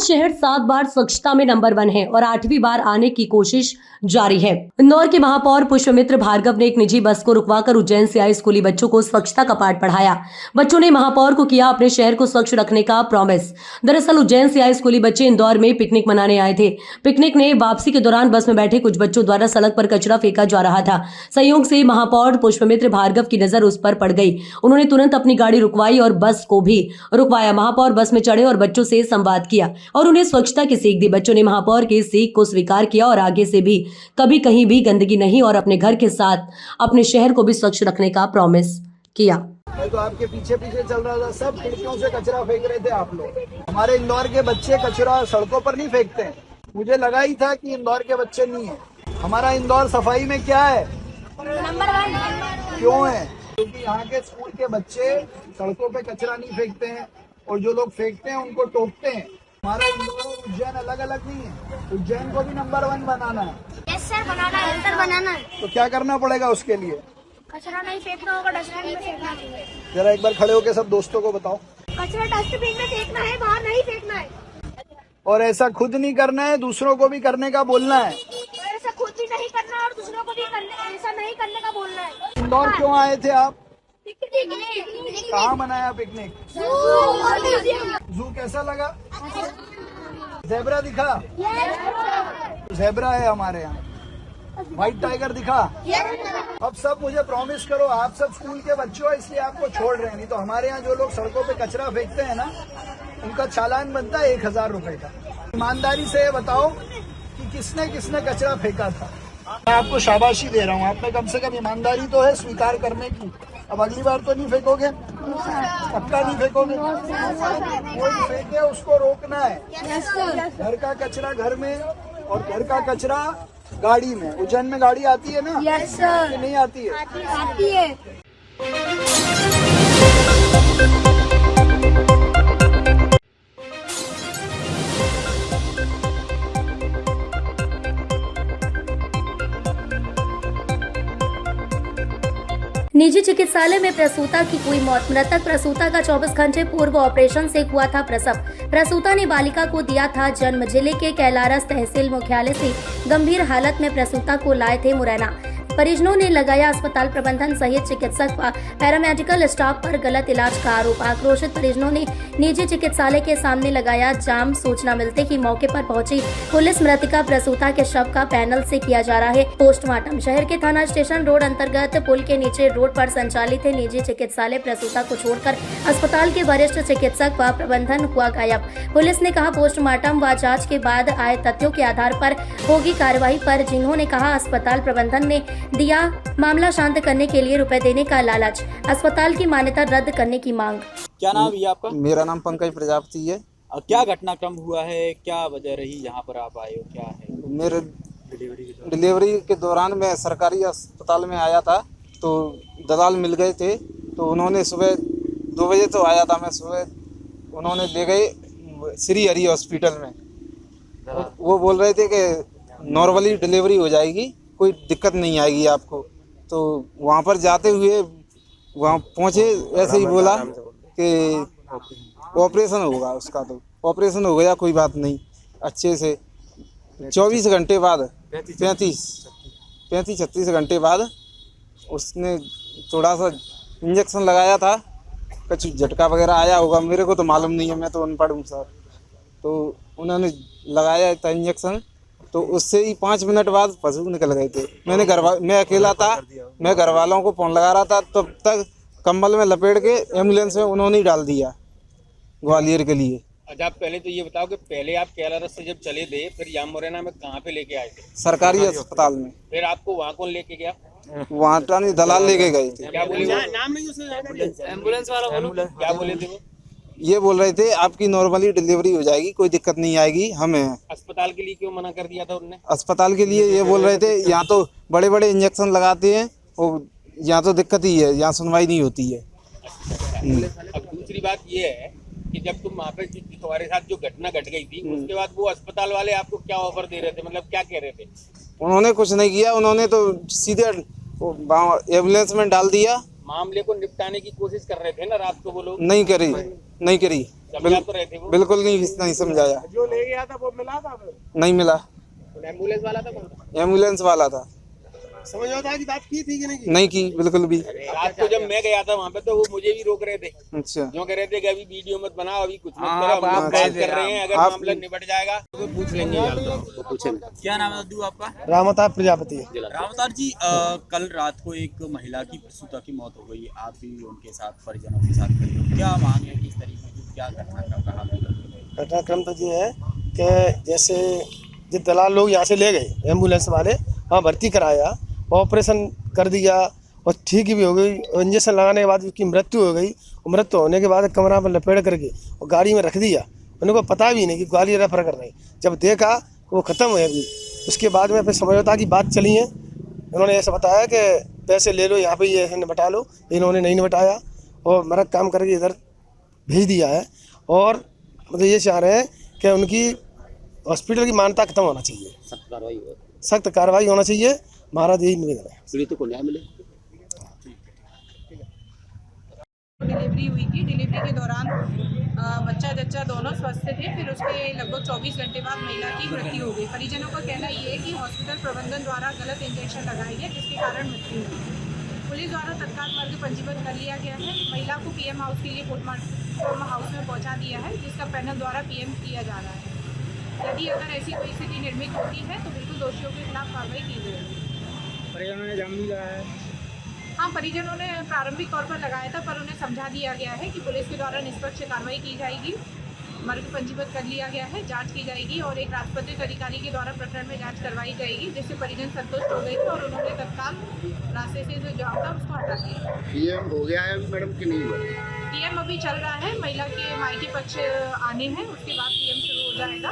शहर 7 बार स्वच्छता में नंबर 1 है और 8वीं बार आने की कोशिश जारी है। इंदौर के महापौर पुष्पमित्र भार्गव ने एक निजी बस को रुकवाकर उज्जैन से आए स्कूली बच्चों को स्वच्छता का पाठ पढ़ाया। बच्चों ने महापौर को किया अपने शहर को स्वच्छ रखने का प्रॉमिस। दरअसल उज्जैन से आए स्कूली बच्चे इंदौर में पिकनिक मनाने आए थे। पिकनिक ने वापसी के दौरान बस में बैठे कुछ बच्चों द्वारा सड़क पर कचरा फेंका जा रहा था। संयोग से महापौर पुष्पमित्र भार्गव की नजर उस पर पड़ गई। उन्होंने तुरंत अपनी गाड़ी रुकवाई और बस को भी रुकवाया। महापौर बस में चढ़े और बच्चों से संवाद किया और उन्हें स्वच्छता की सीख दी। बच्चों ने महापौर की सीख को स्वीकार किया और आगे से भी कभी कहीं भी गंदगी नहीं और अपने घर के साथ अपने शहर को भी स्वच्छ रखने का प्रॉमिस किया। मैं तो आपके पीछे पीछे चल रहा था, सब खिड़कियों से कचरा फेंक रहे थे आप लोग। हमारे इंदौर के बच्चे कचरा सड़कों पर नहीं फेंकते हैं। मुझे लगा ही था कि इंदौर के बच्चे नहीं है। हमारा इंदौर सफाई में क्या है, नंबर 1। क्यों है? क्योंकि यहाँ के स्कूल के बच्चे सड़कों पे कचरा नहीं फेंकते हैं और जो लोग फेंकते हैं उनको टोकते हैं। हमारा इंदौर और उज्जैन अलग अलग नहीं है। उज्जैन को भी नंबर 1 बनाना है। यस सर, बनाना है, अंतर बनाना है। तो क्या करना पड़ेगा उसके लिए? कचरा नहीं फेंकना होगा, डस्टबिन में फेंकना चाहिए। जरा एक बार खड़े होके सब दोस्तों को बताओ। कचरा डस्टबिन में फेंकना है, बाहर नहीं फेंकना है। और ऐसा खुद नहीं करना है, दूसरों को भी करने का बोलना है। और ऐसा खुद भी नहीं करना और दूसरों को भी ऐसा नहीं करने का बोलना है। इंदौर क्यों आए थे आप? पिकनिक। कहाँ मनाया पिकनिक? जू कैसा लगा? ज़ेब्रा दिखा? ज़ेब्रा है हमारे यहाँ। व्हाइट टाइगर दिखा? अब सब मुझे प्रॉमिस करो, आप सब स्कूल के बच्चे हो इसलिए आपको छोड़ रहे हैं। नहीं तो हमारे यहाँ जो लोग सड़कों पे कचरा फेंकते हैं ना, उनका चालान बनता है 1000 रुपए का। ईमानदारी से ये बताओ कि किसने किसने कचरा फेंका था। मैं आपको शाबाशी दे रहा हूँ, आप में कम से कम ईमानदारी तो है स्वीकार करने की। अब अगली बार तो नहीं फेंकोगे? पक्का नहीं फेंकोगे? कोई फेंके उसको रोकना है। घर का कचरा घर में और घर का कचरा गाड़ी में। उज्जैन में गाड़ी आती है ना? Yes sir. कि नहीं आती है? आती है। निजी चिकित्सालय में प्रसूता की हुई मौत। मृतक प्रसूता का 24 घंटे पूर्व ऑपरेशन से हुआ था प्रसव। प्रसूता ने बालिका को दिया था जन्म। जिले के कैलारस तहसील मुख्यालय से गंभीर हालत में प्रसूता को लाए थे मुरैना। परिजनों ने लगाया अस्पताल प्रबंधन सहित चिकित्सक व पैरामेडिकल स्टाफ पर गलत इलाज का आरोप। आक्रोशित परिजनों ने निजी चिकित्सालय के सामने लगाया जाम। सूचना मिलते ही मौके पर पहुंची पुलिस मृतका प्रसूता के शव का पैनल से किया जा रहा है पोस्टमार्टम। शहर के थाना स्टेशन रोड अंतर्गत पुल के नीचे रोड पर संचालित है निजी चिकित्सालय प्रसूता को छोड़कर अस्पताल के वरिष्ठ चिकित्सक व प्रबंधन हुआ गायब। पुलिस ने कहा पोस्टमार्टम व जाँच के बाद आए तथ्यों के आधार पर होगी कार्रवाई। पर जिन्होंने कहा अस्पताल प्रबंधन ने दिया मामला शांत करने के लिए रुपए देने का लालच। अस्पताल की मान्यता रद्द करने की मांग। क्या नाम है आपका? मेरा नाम पंकज प्रजापति है। क्या घटनाक्रम हुआ है, क्या वजह रही यहाँ पर आप आए हो, क्या है? मेरे डिलीवरी के दौरान मैं सरकारी अस्पताल में आया था तो दलाल मिल गए थे। तो उन्होंने सुबह 2 बजे तो आया था मैं, सुबह उन्होंने ले गए श्री हरि हॉस्पिटल में। वो बोल रहे थे कि नॉर्मली डिलीवरी हो जाएगी, कोई दिक्कत नहीं आएगी आपको। तो वहाँ पर जाते हुए वहाँ पहुँचे, ऐसे ही बोला कि ऑपरेशन होगा उसका। तो ऑपरेशन हो गया, कोई बात नहीं, अच्छे से 24 घंटे बाद 35-36 घंटे बाद उसने थोड़ा सा इंजेक्शन लगाया था। कुछ झटका वगैरह आया होगा, मेरे को तो मालूम नहीं है, मैं तो अनपढ़ हूँ सर। तो उन्होंने लगाया था इंजेक्शन, तो उससे ही 5 मिनट बाद पशु निकल गए थे। मैं अकेला था, मैं घर वालों को फोन लगा रहा था, तब तक कंबल में लपेट के एम्बुलेंस में उन्होंने ही डाल दिया ग्वालियर के लिए। अच्छा, आप पहले तो ये बताओ कि पहले आप कैलारस से जब चले थे फिर यहाँ मुरैना में कहाँ पे लेके आए थे? सरकारी अस्पताल में। फिर आपको वहाँ कौन लेके गया? वहाँ टानी दलाल लेके गए थे। क्या बोले? नाम नहीं उसने, एम्बुलेंस वाला बोलो। क्या बोले थे वो? ये बोल रहे थे आपकी नॉर्मली डिलीवरी हो जाएगी, कोई दिक्कत नहीं आएगी। हमें अस्पताल के लिए क्यों मना कर दिया था उन्होंने? अस्पताल के लिए ये बोल रहे थे यहाँ तो बड़े बड़े इंजेक्शन लगाते हैं और यहाँ तो दिक्कत ही है, यहाँ सुनवाई नहीं होती है। अब दूसरी बात ये है कि जब तुम वहाँ पे तुम्हारे साथ जो घटना घट गई थी उसके बाद वो अस्पताल वाले आपको क्या ऑफर दे रहे थे, मतलब क्या कह रहे थे? उन्होंने कुछ नहीं किया, उन्होंने तो सीधे एम्बुलेंस में डाल दिया। मामले को निपटाने की कोशिश कर रहे थे ना रात को वो लोग? नहीं करी। नहीं करी। समझा तो रहे थे वो? बिल्कुल नहीं समझाया। जो ले गया था वो मिला था फिर? नहीं मिला। एम्बुलेंस वाला था कौन था? एम्बुलेंस वाला था। समझौता की बात की थी कि नहीं की? नहीं की बिल्कुल भी। रात को जब मैं गया था वहाँ पे तो वो मुझे भी रोक रहे थे, अच्छा। जो कह रहे थे कि अभी वीडियो मत बनाओ, अभी कुछ मत हाँ, करो, हम आप लोग गए बात थे, कर रहे हैं, अगर आप- मामला निपट जाएगा तो पूछ लेंगे यार, तो पूछे नहीं। क्या नाम है दद्दू आपका? रामता प्रजापति। रामतार जी, कल रात को एक महिला की प्रसूता की मौत हो गई, आप भी उनके साथ परिजनों के साथ खड़े हो, क्या मांग है, किस तरीके की क्या घटनाक्रम रहा? घटनाक्रम तो ये है कि जैसे जो दलाल लोग यहाँ से ले गए एम्बुलेंस वाले, वहाँ भर्ती कराया, ऑपरेशन कर दिया और ठीक भी हो गई, इंजेक्शन लगाने के बाद उसकी मृत्यु हो गई। मृत्यु होने के बाद कमरा में लपेट करके और गाड़ी में रख दिया। उनको पता भी नहीं कि गाड़ी रेफर कर रही। जब देखा वो ख़त्म हो गई, उसके बाद में फिर समझौता की बात चली है। उन्होंने ऐसा बताया कि पैसे ले लो, यहाँ पे ये निपटा लो, इन्होंने नहीं निपटाया और मेरा काम करके इधर भेज दिया है। और मतलब ये चाह रहे हैं कि उनकी हॉस्पिटल की मान्यता खत्म होना चाहिए, सख्त कार्रवाई होना चाहिए। हमारा यही निवेदन है। पीड़ितों को न्याय मिले। डिलीवरी हुई थी। डिलीवरी के दौरान बच्चा जच्चा दोनों स्वस्थ थे। फिर उसके लगभग 24 घंटे बाद महिला की मृत्यु हो गई। परिजनों का कहना ये है कि हॉस्पिटल प्रबंधन द्वारा गलत इंजेक्शन लगाई है, जिसके कारण मृत्यु हुई। पुलिस द्वारा तत्काल मर्ग पंजीबद्ध कर लिया गया है। महिला को पीएम हाउस के लिए पोस्टमार्टम हाउस में पहुंचा दिया है, जिसका पैनल द्वारा पीएम किया जा रहा है। यदि अगर ऐसी कोई स्थिति निर्मित होती है तो बिल्कुल दोषियों के खिलाफ कार्रवाई की जाएगी। परिजनों ने जाम भी लगाया है। हाँ, परिजनों ने प्रारंभिक तौर पर लगाया था, पर उन्हें समझा दिया गया है कि पुलिस के द्वारा निष्पक्ष कार्रवाई की जाएगी। मर्ग पंजीबद्ध कर लिया गया है, जांच की जाएगी और एक राजपत्रित अधिकारी के द्वारा प्रकरण में जांच करवाई जाएगी, जिससे परिजन संतुष्ट हो गए थे और उन्होंने तत्काल रास्ते से जो जाम था उसको हटा दिया। पीएम हो गया है मैडम कि नहीं हुआ? पीएम अभी चल रहा है, महिला के मायके पक्ष आने हैं, उसके बाद पीएम शुरू हो जाएगा।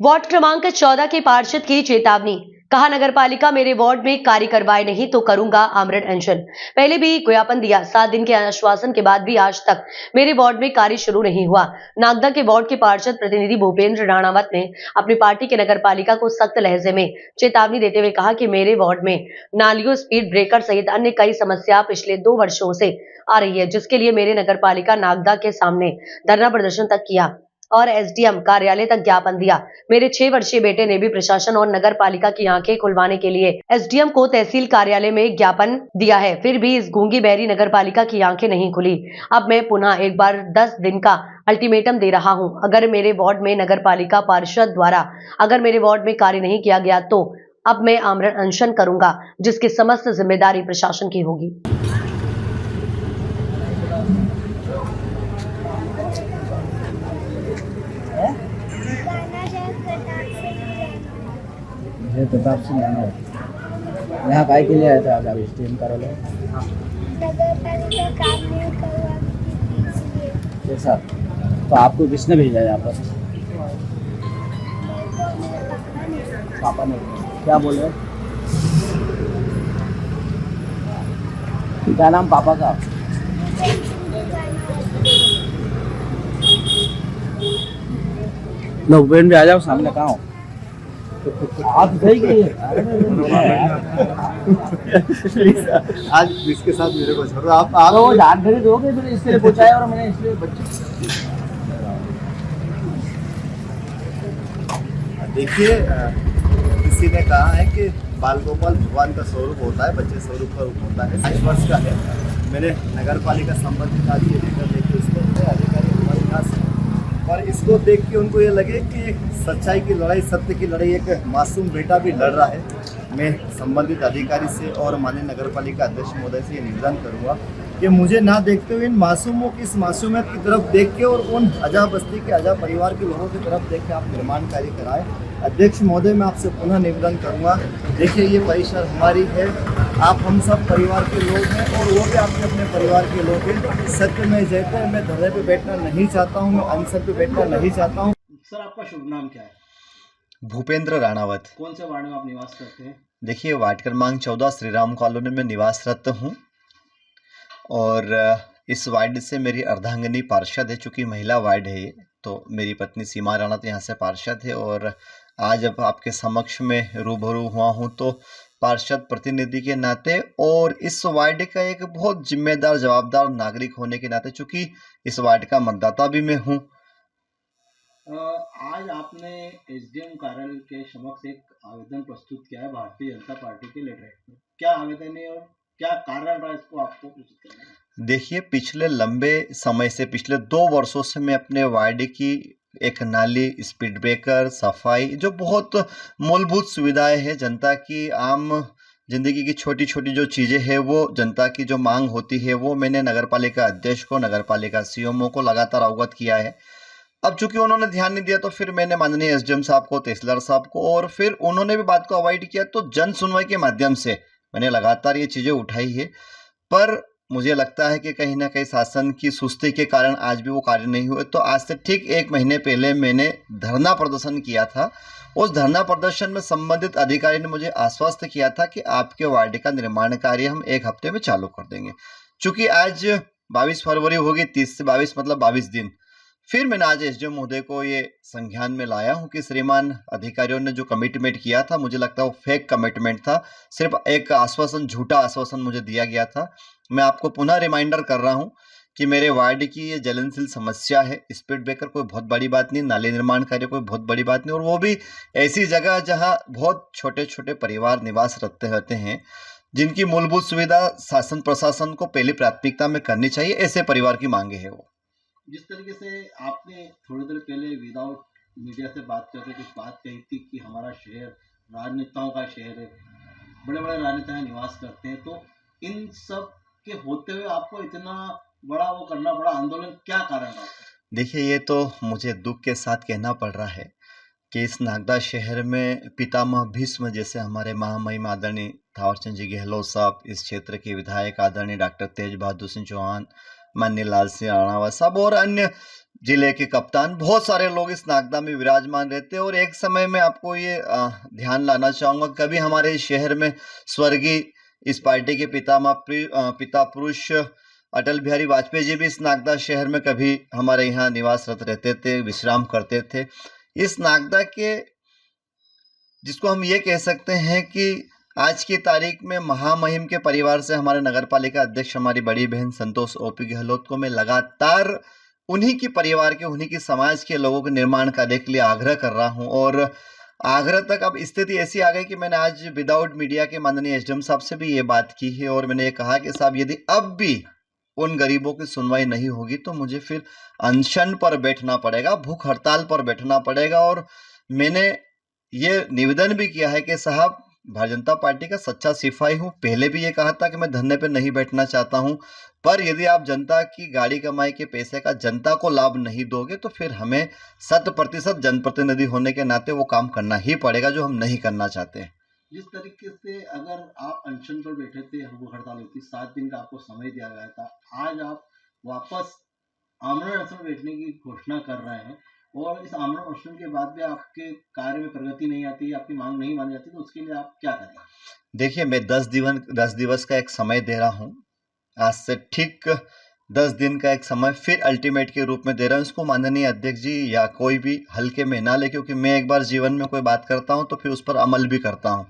वार्ड क्रमांक 14 के पार्षद की चेतावनी, कहा नगरपालिका मेरे वार्ड में कार्य करवाए नहीं तो करूंगा आमरण अनशन। पहले भी ज्ञापन दिया, 7 दिन के आश्वासन के बाद भी आज तक मेरे वार्ड में कार्य शुरू नहीं हुआ। नागदा के वार्ड के पार्षद प्रतिनिधि भूपेंद्र राणावत ने अपनी पार्टी के नगरपालिका को सख्त लहजे में चेतावनी देते हुए कहा कि मेरे वार्ड में नालियों, स्पीड ब्रेकर सहित अन्य कई समस्या पिछले 2 वर्षों से आ रही है, जिसके लिए मेरे नगरपालिका नागदा के सामने धरना प्रदर्शन तक किया और एसडीएम कार्यालय तक ज्ञापन दिया। मेरे 6 वर्षीय बेटे ने भी प्रशासन और नगर पालिका की आंखें खुलवाने के लिए एसडीएम को तहसील कार्यालय में ज्ञापन दिया है, फिर भी इस गूंगी बहरी नगर पालिका की आंखें नहीं खुली। अब मैं पुनः एक बार 10 दिन का अल्टीमेटम दे रहा हूं। अगर मेरे वार्ड में नगर पालिका पार्षद द्वारा अगर मेरे वार्ड में कार्य नहीं किया गया तो अब मैं आमरण अनशन करूंगा, जिसकी समस्त जिम्मेदारी प्रशासन की होगी। मुझे प्रताप सिंह राणा यहाँ काय के लिए आया था आज आप स्टेम कार्यालय? कैसा? तो आपको किसने भेजा है यहाँ पर? पापा ने। क्या बोल रहे हैं? क्या नाम पापा का? लो बेन भी आ जाओ सामने, कहाँ हो आप? सही कहिए। आज इसके साथ मेरे को छोड़ो, आप तो वो जानकारी दोगे, मैंने इसके लिए पूछा है और मैंने इसलिए बच्चे। देखिए, किसी ने कहा है कि बाल गोपाल भगवान का स्वरूप होता है, बच्चे स्वरूप का रूप होता है। 22 वर्ष का है। मैंने नगर पालिका संबंधित आज ये लेकर देखिए इसको अधिकारी हमारे पास, और इसको देख के उनको ये लगे कि सच्चाई की लड़ाई, सत्य की लड़ाई एक मासूम बेटा भी लड़ रहा है। मैं संबंधित अधिकारी से और माननीय नगर पालिका अध्यक्ष महोदय से ये निवेदन करूँगा कि मुझे ना देखते हुए इन मासूमों की इस मासूमियत की तरफ देख के और उन अजा बस्ती के अजा परिवार के लोगों की तरफ देख के आप निर्माण कार्य कराएं। अध्यक्ष महोदय, मैं आपसे पुनः निवेदन करूँगा, देखिए ये परिसर हमारी है, आप हम सब परिवार के लोग हैं और वो भी आपके अपने परिवार के लोग हैं। सत्य में जयते हैं, मैं धरने पे बैठना नहीं चाहता हूँ, मैं अनशन पे बैठना नहीं चाहता हूँ। सर, आपका शुभ नाम क्या है? भूपेंद्र राणावत। कौन से वार्ड में आप निवास करते हैं? देखिए, वार्ड क्रमांक 14 श्री राम कॉलोनी में निवासरत हूँ और इस वार्ड से मेरी अर्धांगिनी पार्षद है। चूँकि महिला वार्ड है ये, तो मेरी पत्नी सीमा राणा तो यहाँ से पार्षद है और आज अब आपके समक्ष में रूबरू हुआ हूँ तो पार्षद प्रतिनिधि के नाते और इस वार्ड का एक बहुत जिम्मेदार जवाबदार नागरिक होने के नाते, चूंकि इस वार्ड का मतदाता भी मैं हूं। आज आपने एसडीएम कार्यालय के समक्ष एक आवेदन प्रस्तुत किया है भारतीय जनता पार्टी के लेटर में। क्या आवेदन है और क्या कारण रहा इसको आपको प्रस्तुत करने का? देखिए, पिछले लंबे समय से, पिछले 2 वर्षों से मैं अपने वार्ड की एक नाली, स्पीड ब्रेकर, सफाई, जो बहुत मूलभूत सुविधाएं हैं, जनता की आम जिंदगी की छोटी छोटी जो चीज़ें हैं, वो जनता की जो मांग होती है, वो मैंने नगरपालिका अध्यक्ष को, नगरपालिका सीएमओ को लगातार अवगत किया है। अब चूंकि उन्होंने ध्यान नहीं दिया तो फिर मैंने माननीय एसडीएम साहब को, तहसीलदार साहब को, और फिर उन्होंने भी बात को अवॉइड किया, तो जन सुनवाई के माध्यम से मैंने लगातार ये चीज़ें उठाई है। पर मुझे लगता है कि कहीं ना कहीं शासन की सुस्ती के कारण आज भी वो कार्य नहीं हुए। तो आज से ठीक 1 महीने पहले मैंने धरना प्रदर्शन किया था। उस धरना प्रदर्शन में संबंधित अधिकारी ने मुझे आश्वस्त किया था कि आपके वार्ड का निर्माण कार्य हम 1 हफ्ते में चालू कर देंगे। चूंकि आज 22 फरवरी होगी, 30 से 22 मतलब 22 दिन। फिर मैंने आज एसडीएम महोदय को ये संज्ञान में लाया हूं कि श्रीमान अधिकारियों ने जो कमिटमेंट किया था, मुझे लगता है वो फेक कमिटमेंट था, सिर्फ एक आश्वासन, झूठा आश्वासन मुझे दिया गया था। मैं आपको पुनः रिमाइंडर कर रहा हूं कि मेरे वार्ड की ये ज्वलनशील समस्या है। स्पीड ब्रेकर कोई बहुत बड़ी बात नहीं, नाली निर्माण कार्य कोई बहुत बड़ी बात नहीं, और वो भी ऐसी जगह जहाँ बहुत छोटे छोटे परिवार निवास रहते हैं, जिनकी मूलभूत सुविधा शासन प्रशासन को पहली प्राथमिकता में करनी चाहिए। ऐसे परिवार की मांगे है वो। जिस तरीके से आपने थोड़ी देर पहले विदाउट मीडिया से बात करके कुछ बात कही थी कि हमारा शहर राजनेताओं का शहर है, बड़े बड़े राजनेता निवास करते हैं, तो इन सब के होते हुए आपको इतना बड़ा वो करना पड़ा आंदोलन, क्या कारण रहा? देखिए, ये तो मुझे दुख के साथ कहना पड़ रहा है कि इस नागदा शहर में पितामह भीष्म जैसे हमारे महामहिम आदरणीय थावरचंद जी गहलोत साहब, इस क्षेत्र के विधायक आदरणीय डॉक्टर तेज बहादुर सिंह चौहान, माननीय लाल सिंह राणावत साहब और अन्य जिले के कप्तान, बहुत सारे लोग इस नागदा में विराजमान रहते हैं। और एक समय में आपको ये ध्यान लाना चाहूँगा, कभी हमारे शहर में स्वर्गीय इस पार्टी के पिता पुरुष अटल बिहारी वाजपेयी जी भी इस नागदा शहर में कभी हमारे यहाँ निवासरत रहते थे, विश्राम करते थे। इस नागदा के, जिसको हम ये कह सकते हैं कि आज की तारीख में महामहिम के परिवार से हमारे नगरपालिका अध्यक्ष, हमारी बड़ी बहन संतोष ओपी गहलोत को मैं लगातार उन्हीं की परिवार के, उन्हीं की समाज के लोगों के निर्माण कार्य के लिए आग्रह कर रहा हूं। और आग्रह तक अब स्थिति ऐसी आ गई कि मैंने आज विदाउट मीडिया के माननीय एसडीएम साहब से भी ये बात की है, और मैंने ये कहा कि साहब, यदि अब भी उन गरीबों की सुनवाई नहीं होगी तो मुझे फिर अनशन पर बैठना पड़ेगा, भूख हड़ताल पर बैठना पड़ेगा। और मैंने ये निवेदन भी किया है कि साहब, भारतीय जनता पार्टी का सच्चा सिपाही हूँ, पहले भी ये कहा था कि मैं धरने पे नहीं बैठना चाहता हूँ, पर यदि आप जनता की गाड़ी कमाई के पैसे का जनता को लाभ नहीं दोगे तो फिर हमें 100% जनप्रतिनिधि होने के नाते वो काम करना ही पड़ेगा जो हम नहीं करना चाहते। जिस तरीके से अगर आप अनशन पर बैठे थे, भूख हड़ताल हुई थी, 7 दिन का आपको समय दिया गया था, आज आप वापस आमरण अनशन बैठने की घोषणा कर रहे हैं, और इस आमरण अनशन के बाद भी आपके कार्य में प्रगति नहीं आती, आपकी मांग नहीं मानी जाती, तो उसके लिए आप क्या करें? देखिए, मैं 10 दिवस का एक समय दे रहा हूँ। आज से ठीक 10 दिन का एक समय फिर अल्टीमेट के रूप में दे रहा हूँ। इसको माननीय अध्यक्ष जी या कोई भी हल्के में ना ले, क्योंकि मैं एक बार जीवन में कोई बात करता हूँ तो फिर उस पर अमल भी करता हूँ।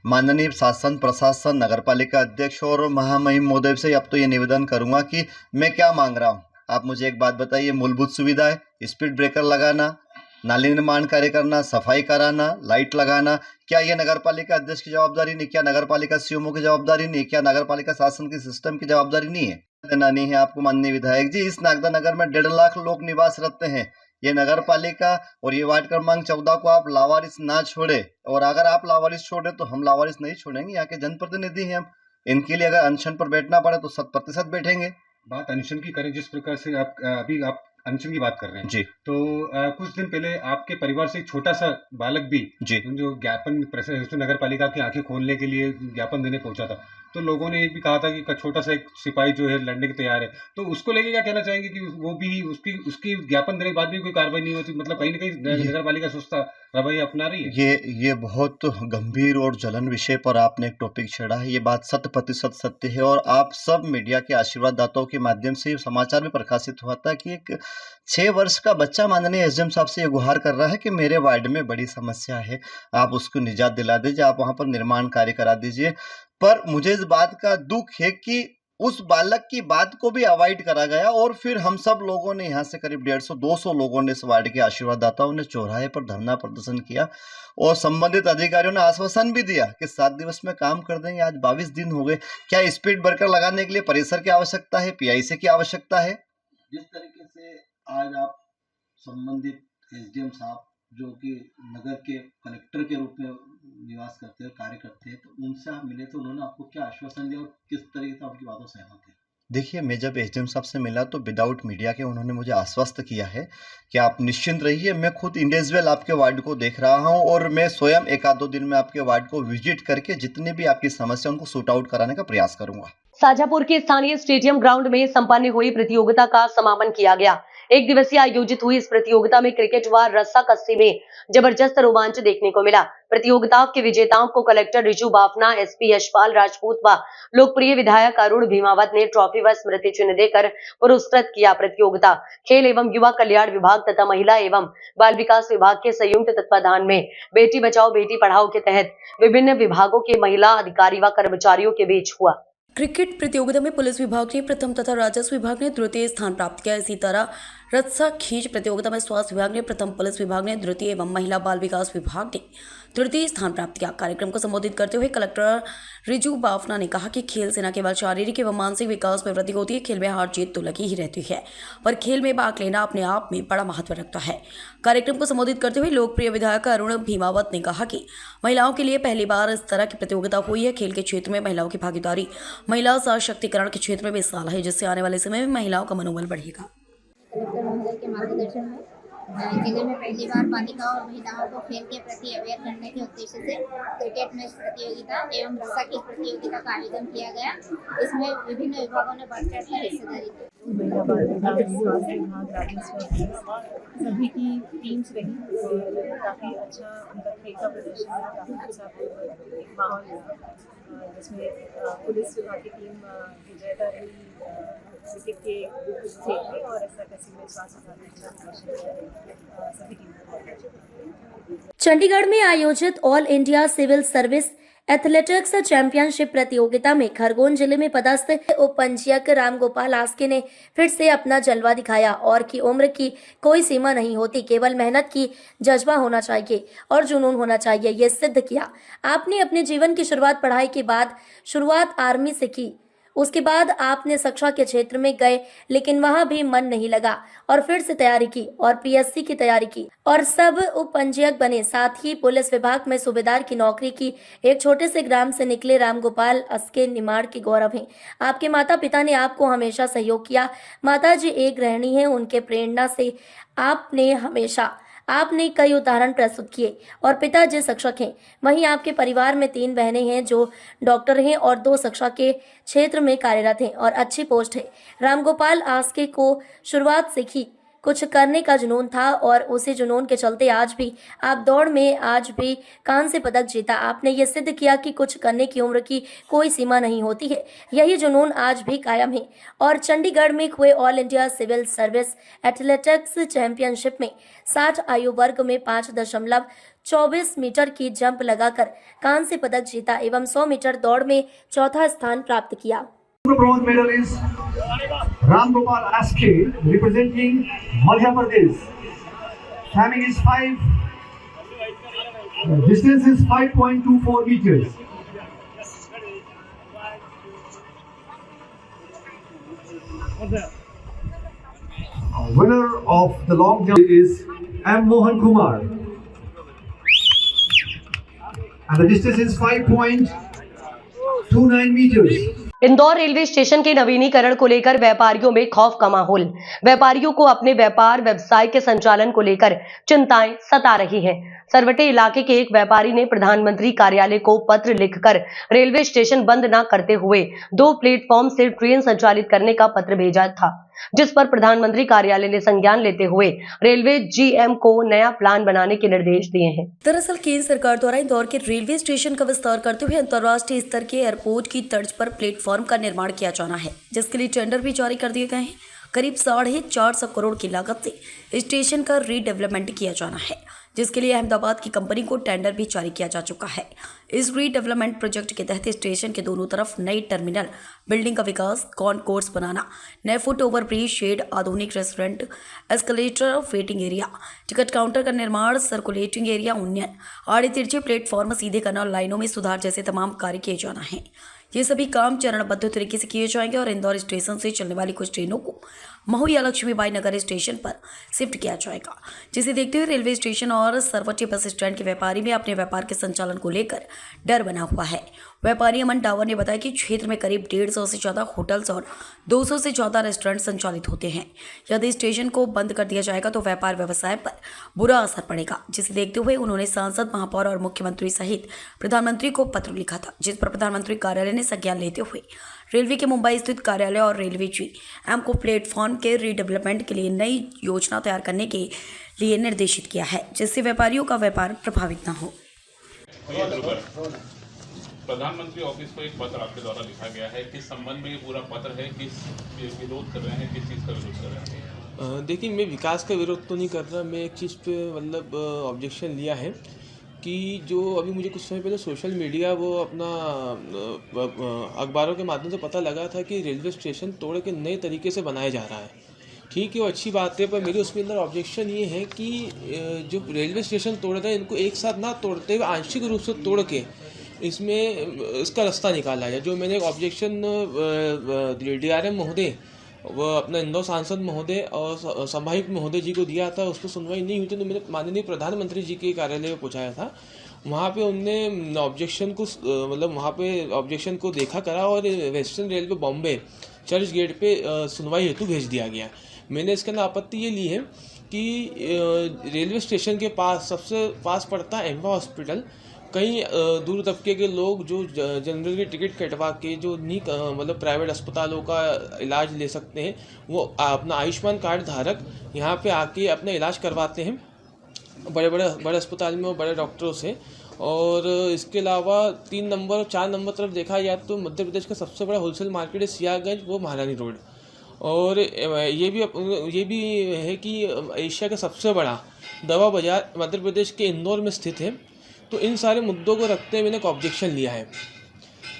माननीय शासन प्रशासन, नगरपालिका अध्यक्ष और महामहिम महोदय से अब तो ये निवेदन करूंगा कि मैं क्या मांग रहा हूँ। आप मुझे एक बात बताइए, मूलभूत सुविधाएं, स्पीड ब्रेकर लगाना, नाली निर्माण कार्य करना, सफाई कराना, लाइट लगाना, क्या ये नगरपालिका अध्यक्ष की जवाबदारी नहीं? क्या नगरपालिका सीएमओ की जवाबदारी नहीं? क्या नगरपालिका शासन की सिस्टम की जवाबदारी नहीं है? देना नहीं है आपको माननीय विधायक जी। इस नागदा नगर में 1.5 लाख लोग निवास रखते हैं। ये नगरपालिका और ये वार्ड क्रमांक 14 को आप लावारिस ना छोड़े, और अगर आप लावारिस छोड़े तो हम लावारिस नहीं छोड़ेंगे। यहाँ के जनप्रतिनिधि हैं हम, इनके लिए अगर अनशन पर बैठना पड़े तो 100% बैठेंगे। बात अनशन की करें, जिस प्रकार से आप अभी आप अनशन की बात कर रहे हैं जी, तो कुछ दिन पहले आपके परिवार से एक छोटा सा बालक भी जी, जो ज्ञापन नगर पालिका की आंखें खोलने के लिए ज्ञापन देने पहुंचा था, तो लोगों ने ये भी कहा था कि छोटा सा एक सिपाही जो है लड़ने के तैयार है, तो उसको लेके क्या कहना चाहेंगे कि वो भी उसकी ज्ञापन देने के बाद भी कोई कार्रवाई नहीं होती, मतलब कहीं ना कहीं नगर पालिका सुस्ता रवैया अपना रही है? ये बहुत गंभीर और जलन विषय पर आपने एक टॉपिक छेड़ा है। ये बात 100% सत्य है और आप सब मीडिया के आशीर्वाददाताओं के माध्यम से समाचार में प्रकाशित हुआ था कि एक 6 वर्ष का बच्चा माननीय एसडीएम साहब से ये गुहार कर रहा है कि मेरे वार्ड में बड़ी समस्या है, आप उसको निजात दिला दीजिए, आप वहाँ पर निर्माण कार्य करा दीजिए। पर मुझे इस बात का दुख है कि उस बालक की बात को भी अवॉइड करा गया और फिर हम सब लोगों ने यहाँ से करीब 150-200 लोगों ने इस वार्ड के आशीर्वाददाताओं ने चौराहे पर धरना प्रदर्शन किया और संबंधित अधिकारियों ने आश्वासन भी दिया कि 7 दिवस में काम कर देंगे। आज 22 दिन हो गए। क्या स्पीड ब्रेकर लगाने के लिए परिसर की आवश्यकता है, पीआईसी की आवश्यकता है? जिस तरीके से आज आप संबंधित एसडीएम साहब जो कि नगर के कलेक्टर के रूप में निवास करते हैं, कार्य करते हैं, तो उनसे आप मिले तो उन्होंने आपको क्या आश्वासन दिया और किस तरीके से आपकी बातों से सहमत है? देखिए, मैं जब एसडीएम साहब से मिला तो विदाउट मीडिया के उन्होंने मुझे आश्वस्त किया है कि आप निश्चिंत रहिए, मैं खुद इंडिविजुअल आपके वार्ड को देख रहा हूं और मैं स्वयं 1-2 दिन में आपके वार्ड को विजिट करके जितनी भी आपकी समस्या उनको शूट आउट कराने का प्रयास करूंगा। शाजापुर के स्थानीय स्टेडियम ग्राउंड में संपन्न हुई प्रतियोगिता का समापन किया गया। एक दिवसीय आयोजित हुई इस प्रतियोगिता में क्रिकेट व रस्साकस्सी में जबरदस्त रोमांच देखने को मिला। प्रतियोगिताओं के विजेताओं को कलेक्टर रिजू बाफना, एसपी यशपाल राजपूत व लोकप्रिय विधायक अरुण भीमावत ने ट्रॉफी व स्मृति चिन्ह देकर पुरस्कृत किया। प्रतियोगिता खेल एवं युवा कल्याण विभाग तथा महिला एवं बाल विकास विभाग के संयुक्त तत्वाधान में बेटी बचाओ बेटी पढ़ाओ के तहत विभिन्न विभागों के महिला अधिकारी व कर्मचारियों के बीच हुआ। क्रिकेट प्रतियोगिता में पुलिस विभाग ने प्रथम तथा राजस्व विभाग ने द्वितीय स्थान प्राप्त किया। इसी तरह रस्सा खींच प्रतियोगिता में स्वास्थ्य विभाग ने प्रथम, पुलिस विभाग ने द्वितीय एवं महिला बाल विकास विभाग ने तृतीय स्थान प्राप्त किया। कार्यक्रम को संबोधित करते हुए कलेक्टर रिजू बाफना ने कहा कि खेल से न केवल शारीरिक एवं मानसिक विकास में वृद्धि होती है, खेल में हार जीत तो लगी ही रहती है, पर खेल में भाग लेना अपने आप में बड़ा महत्व रखता है। कार्यक्रम को संबोधित करते हुए लोकप्रिय विधायक अरुण भीमावत ने कहा कि महिलाओं के लिए पहली बार इस तरह की प्रतियोगिता हुई है। खेल के क्षेत्र में महिलाओं की भागीदारी महिला सशक्तिकरण के क्षेत्र में भी मिसाल है, जिससे आने वाले समय में महिलाओं का मनोबल बढ़ेगा। कलेक्टर महोदय के मार्गदर्शन में जिले में पहली बार बालिकाओं और महिलाओं को खेल के प्रति अवेयर करने के उद्देश्य से क्रिकेट मैच प्रतियोगिता एवं रस्सा खींच प्रतियोगिता का आयोजन किया गया। इसमें विभिन्न विभागों ने बढ़ चढ़ कर हिस्सेदारी की। महिला बाल विकास, स्वास्थ्य विभाग, राजस्व सभी की टीम्स रही, काफ़ी अच्छा उनका खेल का प्रदर्शन रहा, काफ़ी अच्छा माहौल रहा, जिसमें पुलिस विभाग की टीम विजेता रही क्रिकेट के क्षेत्र में और ऐसा कैसे में स्वास्थ्य विभाग सभी टीम। चंडीगढ़ में आयोजित all India civil service athletics championship प्रतियोगिता में खरगोन जिले में पदस्थ उप पंजीयक रामगोपाल आस्के ने फिर से अपना जलवा दिखाया और कि उम्र की कोई सीमा नहीं होती, केवल मेहनत की जज्बा होना चाहिए और जुनून होना चाहिए, ये सिद्ध किया। आपने अपने जीवन की शुरुआत पढ़ाई के बाद शुरुआत आर्मी से की, उसके बाद आपने शिक्षा के क्षेत्र में गए, लेकिन वहां भी मन नहीं लगा और फिर से तैयारी की और पीएससी की तैयारी की और सब उप पंजीयक बने। साथ ही पुलिस विभाग में सूबेदार की नौकरी की। एक छोटे से ग्राम से निकले रामगोपाल आस्के निमाड़ के गौरव हैं। आपके माता पिता ने आपको हमेशा सहयोग किया। माता जी एक गृहिणी हैं, उनके प्रेरणा से आपने कई उदाहरण प्रस्तुत किए और पिताजी शिक्षक हैं। वहीं आपके परिवार में 3 बहनें हैं जो डॉक्टर हैं और 2 शिक्षा के क्षेत्र में कार्यरत हैं और अच्छी पोस्ट है। रामगोपाल आस्के को शुरुआत से ही कुछ करने का जुनून था और उसी जुनून के चलते आज भी आप दौड़ में आज भी कांस्य पदक जीता। आपने ये सिद्ध किया कि कुछ करने की उम्र की कोई सीमा नहीं होती है। यही जुनून आज भी कायम है और चंडीगढ़ में हुए all India civil service athletics championship में 60 आयु वर्ग में 5.24 मीटर की जंप लगाकर कांस्य पदक जीता एवं 100 मीटर दौड़ में चौथा स्थान प्राप्त किया। The bronze medalist Ramgopal Aske representing Madhya Pradesh. Timing is distance is 5.24 meters. Winner of the long jump is M. Mohan Kumar. And the distance is 5.29 meters. Indore railway station के नवीनीकरण को लेकर व्यापारियों में खौफ का माहौल। व्यापारियों को अपने व्यापार व्यवसाय के संचालन को लेकर चिंताएं सता रही हैं। सरवटे इलाके के एक व्यापारी ने प्रधानमंत्री कार्यालय को पत्र लिखकर रेलवे स्टेशन बंद न करते हुए 2 प्लेटफॉर्म से ट्रेन संचालित करने का पत्र भेजा था, जिस पर प्रधानमंत्री कार्यालय ने संज्ञान लेते हुए रेलवे जीएम को नया प्लान बनाने के निर्देश दिए हैं। दरअसल केंद्र सरकार द्वारा इंदौर के रेलवे स्टेशन का विस्तार करते हुए अंतर्राष्ट्रीय स्तर के एयरपोर्ट की तर्ज पर प्लेटफॉर्म का निर्माण किया जाना है, जिसके लिए टेंडर भी जारी कर दिए गए हैं। करीब 450 करोड़ की लागत से स्टेशन का रीडेवलपमेंट किया जाना है, जिसके लिए अहमदाबाद की कंपनी को टेंडर भी जारी किया जा चुका है। इस रीडेवलपमेंट प्रोजेक्ट के तहत स्टेशन के दोनों तरफ नई टर्मिनल बिल्डिंग का विकास, कॉन्कोर्स बनाना, नए फुट ओवर ब्रिज, शेड, आधुनिक restaurant, escalator, waiting area, ticket counter का निर्माण, सर्कुलेटिंग एरिया उन्नयन, आड़े तिरछे प्लेटफॉर्म सीधे करना और लाइनों में सुधार जैसे तमाम कार्य किए जाना है। ये सभी काम चरणबद्ध तरीके से किए जाएंगे और इंदौर स्टेशन से चलने वाली कुछ ट्रेनों को महू या लक्ष्मीबाई नगर स्टेशन पर शिफ्ट किया जाएगा, जिसे देखते हुए रेलवे स्टेशन और सरवटी बस स्टैंड के व्यापारी में अपने व्यापार के संचालन को लेकर डर बना हुआ है। व्यापारी अमन टावर ने बताया कि क्षेत्र में करीब 150 से ज़्यादा होटल्स और 200 से ज़्यादा रेस्टोरेंट संचालित होते हैं। यदि स्टेशन को बंद कर दिया जाएगा तो व्यापार व्यवसाय पर बुरा असर पड़ेगा, जिसे देखते हुए उन्होंने सांसद, महापौर और मुख्यमंत्री सहित प्रधानमंत्री को पत्र लिखा था, जिस पर प्रधानमंत्री कार्यालय ने संज्ञान लेते हुए रेलवे के मुंबई स्थित कार्यालय और रेलवे जीएम को प्लेटफॉर्म के रीडेवलपमेंट के लिए नई योजना तैयार करने के लिए निर्देशित किया है, जिससे व्यापारियों का व्यापार प्रभावित न हो। प्रधानमंत्री ऑफिस को एक पत्र आपके द्वारा लिखा गया है, किस संबंध में ये पूरा पत्र है, किस विरोध कर रहे हैं, किस चीज़ का विरोध कर रहे हैं? देखिए, मैं विकास का विरोध तो नहीं कर रहा, मैं एक चीज़ पे मतलब ऑब्जेक्शन लिया है कि जो अभी मुझे कुछ समय पहले सोशल मीडिया वो अपना अखबारों के माध्यम से पता लगा था कि रेलवे स्टेशन तोड़ के नए तरीके से बनाया जा रहा है। ठीक है, वो अच्छी बात है, पर मेरे उसके अंदर ऑब्जेक्शन ये है कि जो रेलवे स्टेशन तोड़ रहे हैं इनको एक साथ ना तोड़ते हुए आंशिक रूप से तोड़ के इसमें इसका रास्ता निकाला है। जो मैंने एक ऑब्जेक्शन DRM महोदय, वो अपना इंदौर सांसद महोदय और संभावित महोदय जी को दिया था, उस पर सुनवाई नहीं हुई थी, तो मैंने माननीय प्रधानमंत्री जी के कार्यालय में पहुँचाया था। वहाँ पे उनने ऑब्जेक्शन को मतलब वहाँ पे ऑब्जेक्शन को देखा करा और western railway Bombay Churchgate पे सुनवाई हेतु भेज दिया गया। मैंने इसके अंदर आपत्ति ये ली है कि रेलवे स्टेशन के पास सबसे पास पड़ता है एम्बा हॉस्पिटल। कई दूर तबके के लोग जो जनरल की टिकट कटवा के जो नहीं मतलब प्राइवेट अस्पतालों का इलाज ले सकते हैं, वो अपना आयुष्मान कार्ड धारक यहाँ पे आके अपना इलाज करवाते हैं बड़े अस्पताल में और बड़े डॉक्टरों से। और इसके अलावा 3 नंबर और 4 नंबर तरफ देखा जाए तो मध्य प्रदेश का सबसे बड़ा होलसेल मार्केट है सियागंज, वो महारानी रोड। और ये भी है कि एशिया का सबसे बड़ा दवा बाजार मध्य प्रदेश के इंदौर में स्थित है। तो इन सारे मुद्दों को रखते हुए मैंने एक ऑब्जेक्शन लिया है,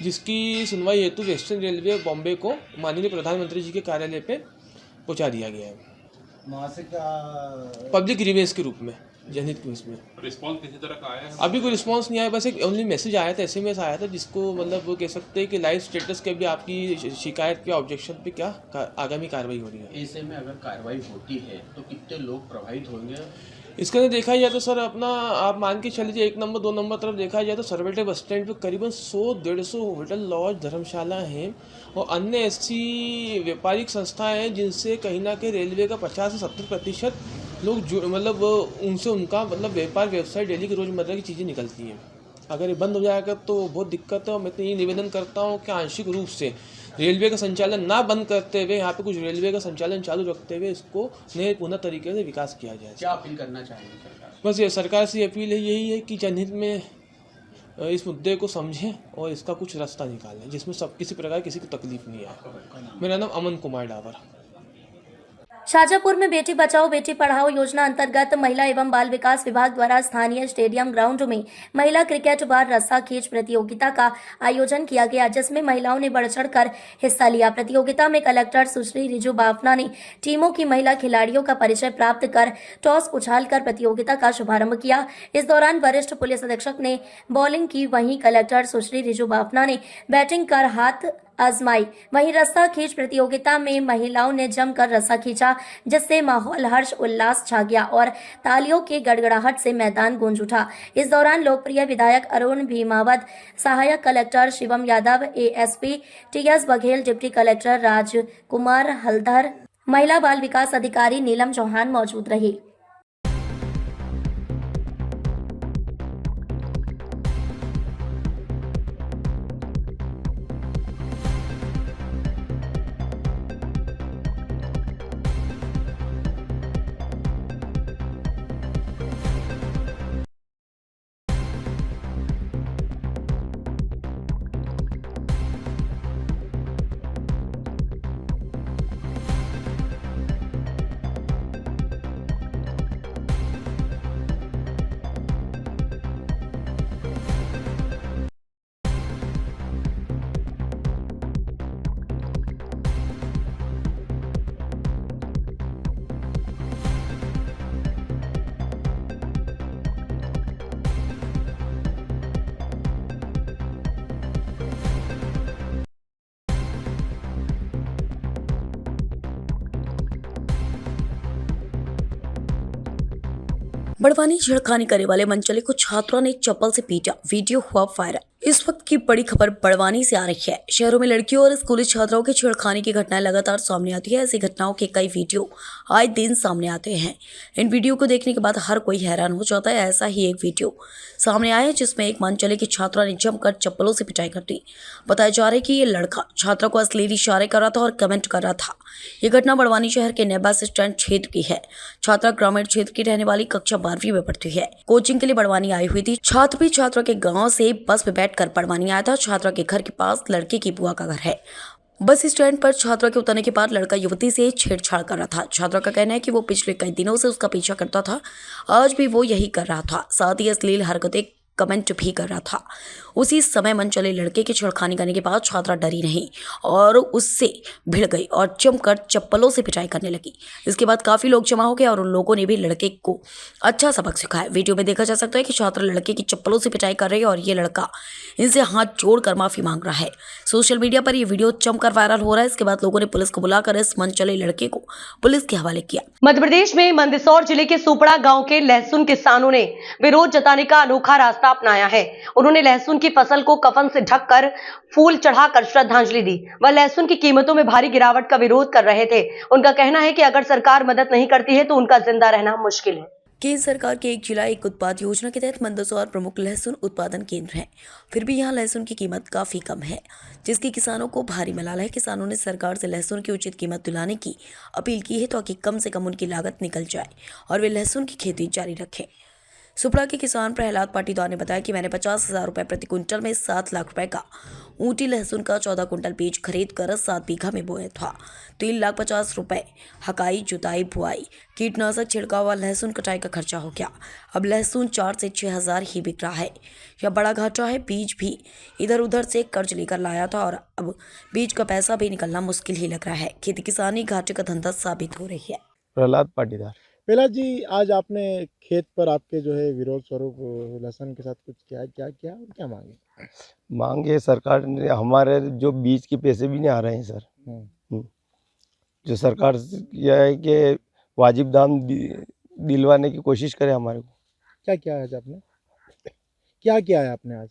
जिसकी सुनवाई हेतु वेस्टर्न रेलवे बॉम्बे को माननीय प्रधानमंत्री जी के कार्यालय पे पहुंचा दिया गया है। वहाँ से क्या पब्लिक ग्रीवेंस के रूप में, जनहित के उसमें रिस्पॉन्स किसी तरह का आया है? अभी कोई रिस्पांस नहीं आया, बस एक ओनली मैसेज आया था, SMS आया था, जिसको मतलब वो कह सकते हैं कि लाइव स्टेटस के भी आपकी शिकायत पे, ऑब्जेक्शन पे क्या आगामी कार्रवाई हो रही है। ऐसे में अगर कार्रवाई होती है तो कितने लोग प्रभावित होंगे? इसके अंदर देखा जाए तो सर अपना आप मान के चल लीजिए 1 नंबर 2 नंबर तरफ देखा जाए तो सरवेटे बस स्टैंड पे करीबन 100-150 होटल, लॉज, धर्मशाला हैं और अन्य ऐसी व्यापारिक संस्थाएं हैं जिनसे कहीं ना कहीं रेलवे का 50 से 70% लोग मतलब उनसे उनका मतलब व्यापार व्यवसाय डेली की रोज़मर्रा की चीज़ें निकलती हैं। अगर ये बंद हो जाएगा तो बहुत दिक्कत है। और मैं तो ये निवेदन करता हूँ कि आंशिक रूप से रेलवे का संचालन ना बंद करते हुए यहाँ पे कुछ रेलवे का संचालन चालू रखते हुए इसको नए पुनः तरीके से विकास किया जाए। क्या अपील करना चाहेंगे सरकार? बस ये सरकार से अपील है, यही है कि जनहित में इस मुद्दे को समझें और इसका कुछ रास्ता निकालें जिसमें सब किसी प्रकार किसी को तकलीफ नहीं आए। मेरा नाम अमन कुमार डावर। शाजापुर में बेटी बचाओ बेटी पढ़ाओ योजना अंतर्गत महिला एवं बाल विकास विभाग द्वारा स्थानीय स्टेडियम ग्राउंड में महिला क्रिकेट व रस्सा खींच प्रतियोगिता का आयोजन किया गया, जिसमें महिलाओं ने बढ़ चढ़कर हिस्सा लिया। प्रतियोगिता में कलेक्टर सुश्री रिजू बाफना ने टीमों की महिला खिलाड़ियों का परिचय प्राप्त कर टॉस उछालकर प्रतियोगिता का शुभारंभ किया। इस दौरान वरिष्ठ पुलिस अधीक्षक ने बॉलिंग की, वहीं कलेक्टर सुश्री रिजू बाफना ने बैटिंग कर हाथ आजमाई। वहीं रस्सा खींच प्रतियोगिता में महिलाओं ने जमकर रस्सा खींचा, जिससे माहौल हर्ष उल्लास छा गया और तालियों के गड़गड़ाहट से मैदान गूंज उठा। इस दौरान लोकप्रिय विधायक अरुण भीमावत, सहायक collector Shivam Yadav, ASP TS बघेल, डिप्टी कलेक्टर राजकुमार हल्दर, महिला बाल विकास अधिकारी नीलम चौहान मौजूद रही। बड़वानी छेड़खानी करने वाले मनचले को छात्रों ने चप्पल से पीटा, वीडियो हुआ वायरल। इस वक्त की बड़ी खबर बड़वानी से आ रही है। शहरों में लड़कियों और स्कूली छात्राओं की छेड़खानी की घटनाएं लगातार सामने आती है। ऐसी घटनाओं के कई वीडियो आए दिन सामने आते हैं। इन वीडियो को देखने के बाद हर कोई हैरान हो जाता है। ऐसा ही एक वीडियो सामने आया है जिसमें एक मनचले की छात्रा ने जमकर चप्पलों से पिटाई कर दी। बताया जा रहा है कि ये लड़का छात्रा को अश्लील इशारे कर रहा था और कमेंट कर रहा था। ये घटना बड़वानी शहर के नए बस स्टैंड क्षेत्र की है। छात्रा ग्रामीण क्षेत्र की रहने वाली कक्षा 12वीं में पढ़ती है। कोचिंग के लिए बड़वानी आई हुई थी। छात्र भी छात्रा के गांव से बस में बैठकर बड़वानी आया था। छात्रा के घर के पास लड़के की बुआ का घर है। बस स्टैंड पर छात्रा के उतरने के बाद लड़का युवती से छेड़छाड़ कर रहा था। छात्रा का कहना है कि वो पिछले कई दिनों से उसका पीछा करता था, आज भी वो यही कर रहा था। साथ ही अश्लील हरकतें कमेंट भी कर रहा था। उसी समय मनचले लड़के की छेड़खानी करने के बाद छात्रा डरी नहीं और उससे भिड़ गई और जमकर चप्पलों से पिटाई करने लगी। इसके बाद काफी लोग जमा हो गए और उन लोगों ने भी लड़के को अच्छा सबक सिखाया। वीडियो में देखा जा सकता है कि छात्रा लड़के की चप्पलों से पिटाई कर रही है और ये लड़का इनसे हाथ जोड़कर माफी मांग रहा है। सोशल मीडिया पर यह वीडियो जमकर वायरल हो रहा है। इसके बाद लोगों ने पुलिस को बुलाकर इस मनचले लड़के को पुलिस के हवाले किया। मध्य प्रदेश में मंदसौर जिले के सुपड़ा गांव के लहसुन किसानों ने विरोध जताने का अनोखा रास्ता अपनाया है। उन्होंने लहसुन की फसल को कफन से ढककर फूल चढ़ाकर श्रद्धांजलि दी। वह लहसुन की कीमतों में भारी गिरावट का विरोध कर रहे थे। उनका कहना है कि अगर सरकार मदद नहीं करती है तो उनका जिंदा रहना मुश्किल है। केंद्र सरकार के एक जिला एक उत्पाद योजना के तहत मंदसौर प्रमुख लहसुन उत्पादन केंद्र है। फिर भी यहाँ लहसुन की कीमत काफी कम है, जिसकी किसानों को भारी मलाल है। किसानों ने सरकार से लहसुन की उचित कीमत दिलाने की अपील की है ताकि कम से कम उनकी लागत निकल जाए और वे लहसुन की खेती जारी रखें। सुपड़ा के किसान प्रहलाद पाटीदार ने बताया कि मैंने 50,000 रुपये प्रति क्विंटल में 7 लाख रुपए का ऊँटी लहसुन का 14 कुंटल बीज खरीद कर 7 बीघा में बोया था। 3,50,000 रुपये हकाई, जुताई, बुआई, कीटनाशक छिड़काव व लहसुन कटाई का खर्चा हो गया। अब लहसुन 4 से 6 हज़ार ही बिक रहा है। यह बड़ा घाटा है। बीज भी इधर उधर से कर्ज लेकर लाया था और अब बीज का पैसा भी निकलना मुश्किल ही लग रहा है। खेती किसानी घाटे का धंधा साबित हो रही है। प्रहलाद पाटीदार। प्रहलाद जी, आज आपने खेत पर आपके जो है विरोध स्वरूप लहसुन के साथ कुछ क्या किया और क्या मांगे? मांगे सरकार ने, हमारे जो बीज के पैसे भी नहीं आ रहे हैं सर। जो सरकार यह है कि वाजिब दाम दिलवाने की कोशिश करे हमारे को। क्या किया है आज आपने? क्या किया है आपने आज?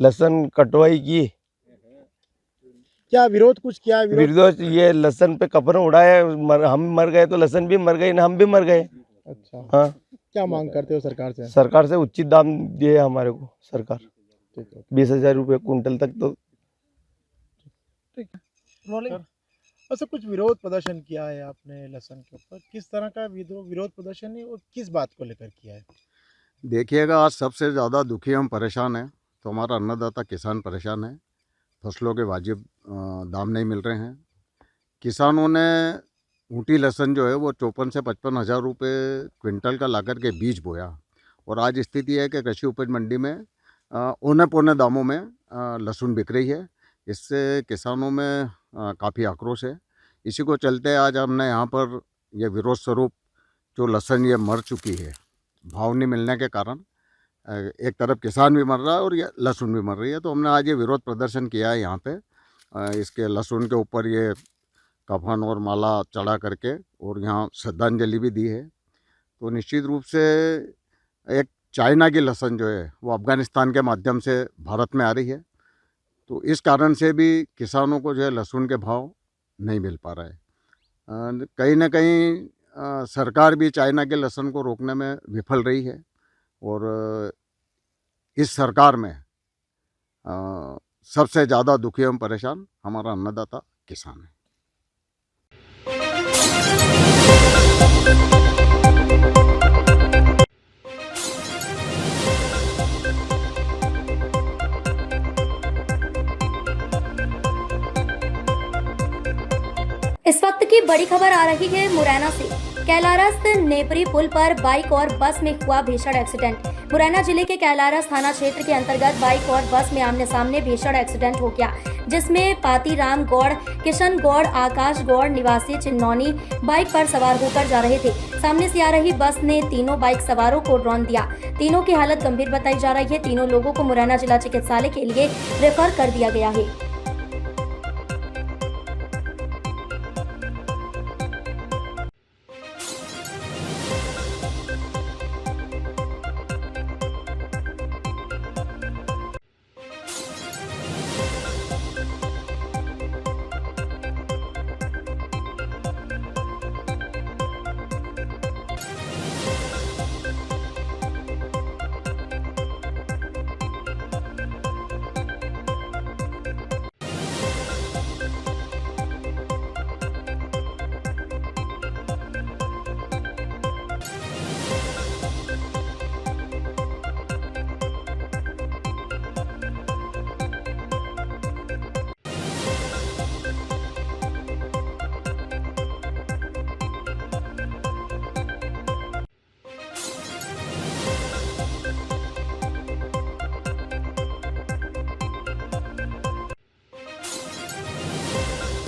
लहसुन कटवाई की। क्या विरोध कुछ किया है? विरोध ये लहसुन पे कपड़े उड़ाए, हम मर गए तो लहसुन भी मर गए ना, हम भी मर गए। अच्छा, हाँ। क्या मांग करते हो सरकार से? सरकार से उचित दाम दिए हमारे को सरकार। 20,000 रुपये कुंटल तक तो। ठीक है। ऐसा कुछ विरोध प्रदर्शन किया है आपने लहसुन के ऊपर, किस तरह का विरोध प्रदर्शन है और किस बात को लेकर किया है? देखिएगा, आज सबसे ज़्यादा दुखी हम परेशान हैं तो हमारा अन्नदाता किसान परेशान है। फसलों के वाजिब दाम नहीं मिल रहे हैं। किसानों ने ऊँटी लहसुन जो है वो 54 से 55 हज़ार रुपये क्विंटल का लाकर के बीज बोया और आज स्थिति है कि कृषि उपज मंडी में औने पौने दामों में लहसुन बिक रही है। इससे किसानों में काफ़ी आक्रोश है। इसी को चलते आज हमने यहाँ पर यह विरोध स्वरूप जो लहसुन ये मर चुकी है, भाव नहीं मिलने के कारण एक तरफ किसान भी मर रहा है और ये लहसुन भी मर रही है, तो हमने आज ये विरोध प्रदर्शन किया है यहाँ पे। इसके लहसुन के ऊपर ये कफन और माला चढ़ा करके और यहाँ श्रद्धांजलि भी दी है। तो निश्चित रूप से एक चाइना की लहसुन जो है वो अफ़गानिस्तान के माध्यम से भारत में आ रही है, तो इस कारण से भी किसानों को जो है लहसुन के भाव नहीं मिल पा रहा है। कहीं ना कहीं सरकार भी चाइना के लहसुन को रोकने में विफल रही है और इस सरकार में सबसे ज़्यादा दुखी एवं परेशान हमारा अन्नदाता किसान है। इस वक्त की बड़ी खबर आ रही है मुरैना से। कैलारस नेपरी पुल पर बाइक और बस में हुआ भीषण एक्सीडेंट। मुरैना जिले के कैलारस थाना क्षेत्र के अंतर्गत बाइक और बस में आमने सामने भीषण एक्सीडेंट हो गया, जिसमें पातीराम गौड़, किशन गौड़, आकाश गौड़ निवासी चिन्नौनी बाइक पर सवार होकर जा रहे थे। सामने से आ रही बस ने तीनों बाइक सवारों को रौंद दिया। तीनों की हालत गंभीर बताई जा रही है। तीनों लोगों को मुरैना जिला चिकित्सालय के लिए रेफर कर दिया गया है।